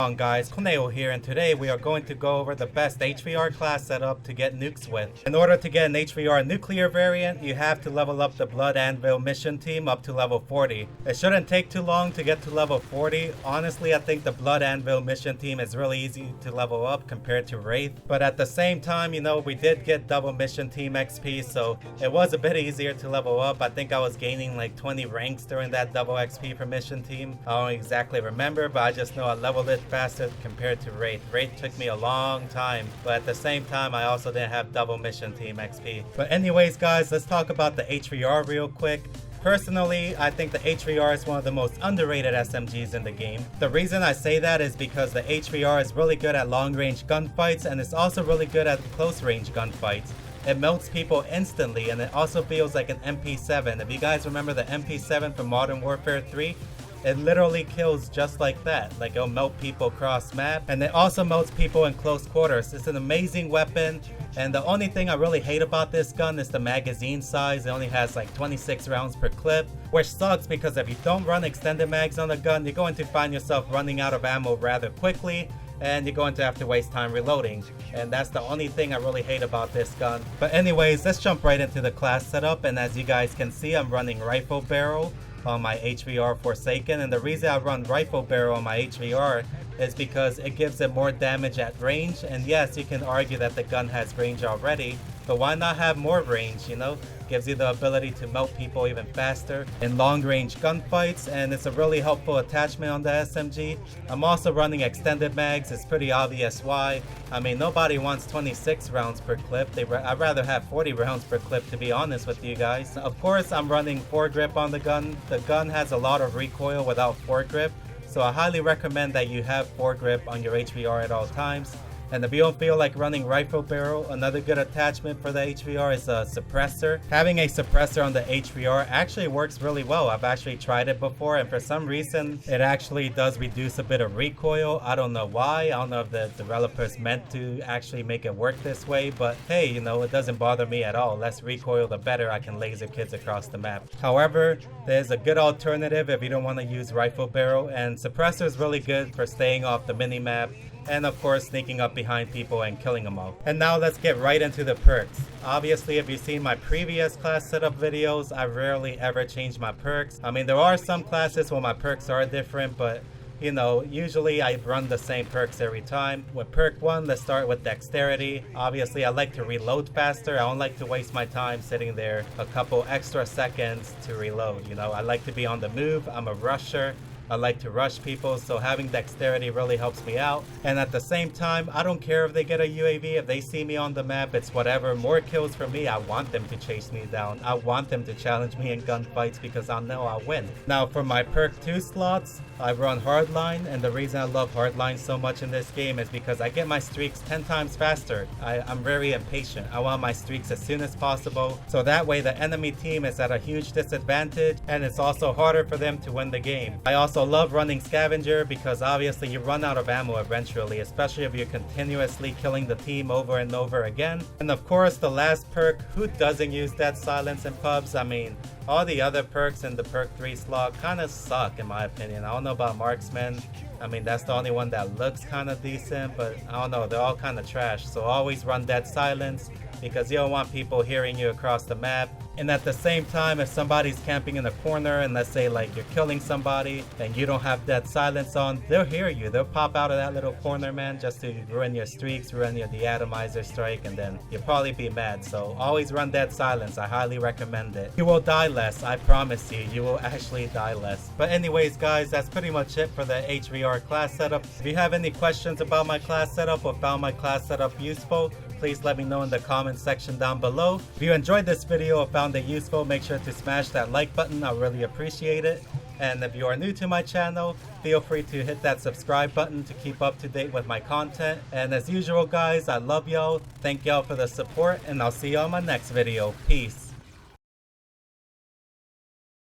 On guys, Conejo here, and today we are going to go over the best HVR class setup to get nukes with. In order to get an HVR nuclear variant, you have to level up the Blood Anvil mission team up to level 40. It shouldn't take too long to get to level 40. Honestly, I think the Blood Anvil mission team is really easy to level up compared to Wraith. But at the same time, you know, we did get double mission team XP, so it was a bit easier to level up. I think I was gaining like 20 ranks during that double XP per mission team. I don't exactly remember, but I just know I leveled it faster compared to Wraith. Wraith took me a long time, but at the same time I also didn't have double mission team XP. But anyways guys, let's talk about the HVR real quick. Personally, I think the HVR is one of the most underrated SMGs in the game. The reason I say that is because the HVR is really good at long range gunfights, and it's also really good at close range gunfights. It melts people instantly, and it also feels like an MP7. If you guys remember the MP7 from Modern Warfare 3, it literally kills just like that. Like, it'll melt people across map, and it also melts people in close quarters. It's an amazing weapon, and the only thing I really hate about this gun is the magazine size. It only has like 26 rounds per clip, which sucks because if you don't run extended mags on the gun, you're going to find yourself running out of ammo rather quickly, and you're going to have to waste time reloading. And that's the only thing I really hate about this gun. But anyways, let's jump right into the class setup, and as you guys can see, I'm running rifle barrel on my HVR Forsaken, and the reason I run rifle barrel on my HVR is because it gives it more damage at range. And yes, you can argue that the gun has range already, but why not have more range, you know? Gives you the ability to melt people even faster in long range gunfights, and it's a really helpful attachment on the SMG. I'm also running extended mags. It's pretty obvious why. I mean, nobody wants 26 rounds per clip. I'd rather have 40 rounds per clip, to be honest with you guys. Of course, I'm running foregrip on the gun. The gun has a lot of recoil without foregrip, so I highly recommend that you have foregrip on your HVR at all times. And if you don't feel like running rifle barrel, another good attachment for the HVR is a suppressor. Having a suppressor on the HVR actually works really well. I've actually tried it before, and for some reason it actually does reduce a bit of recoil. I don't know why. I don't know if the developers meant to actually make it work this way, but hey, you know, it doesn't bother me at all. Less recoil, the better. I can laser kids across the map. However, there's a good alternative if you don't want to use rifle barrel, and suppressor is really good for staying off the mini-map, and of course sneaking up behind people and killing them all. And now let's get right into the perks. Obviously, if you've seen my previous class setup videos, I rarely ever change my perks. I mean, there are some classes where my perks are different, but you know, usually I run the same perks every time. With perk 1, let's start with dexterity. Obviously, I like to reload faster. I don't like to waste my time sitting there a couple extra seconds to reload. You know, I like to be on the move. I'm a rusher. I like to rush people, so having dexterity really helps me out. And at the same time, I don't care if they get a UAV. If they see me on the map, it's whatever. More kills for me. I want them to chase me down. I want them to challenge me in gunfights because I know I'll win. Now for my perk 2 slots, I run hardline, and the reason I love hardline so much in this game is because I get my streaks 10 times faster. I'm very impatient. I want my streaks as soon as possible, so that way the enemy team is at a huge disadvantage, and it's also harder for them to win the game. I also love running scavenger because obviously you run out of ammo eventually, especially if you're continuously killing the team over and over again. And of course, the last perk, who doesn't use dead silence in pubs? I mean, all the other perks in the perk 3 slot kind of suck in my opinion. I don't know about marksman. I mean, that's the only one that looks kind of decent, but I don't know, they're all kind of trash. So always run dead silence because you don't want people hearing you across the map. And at the same time, if somebody's camping in a corner and let's say like you're killing somebody and you don't have dead silence on, they'll hear you. They'll pop out of that little corner, man, just to ruin your streaks, ruin your De-Atomizer strike, and then you'll probably be mad. So always run dead silence. I highly recommend it. You will die less. I promise you, you will actually die less. But anyways, guys, that's pretty much it for the HVR class setup. If you have any questions about my class setup or found my class setup useful, please let me know in the comment section down below. If you enjoyed this video or found it useful, make sure to smash that like button. I really appreciate it. And if you are new to my channel, feel free to hit that subscribe button to keep up to date with my content. And as usual guys, I love y'all. Thank y'all for the support, and I'll see you on my next video. Peace.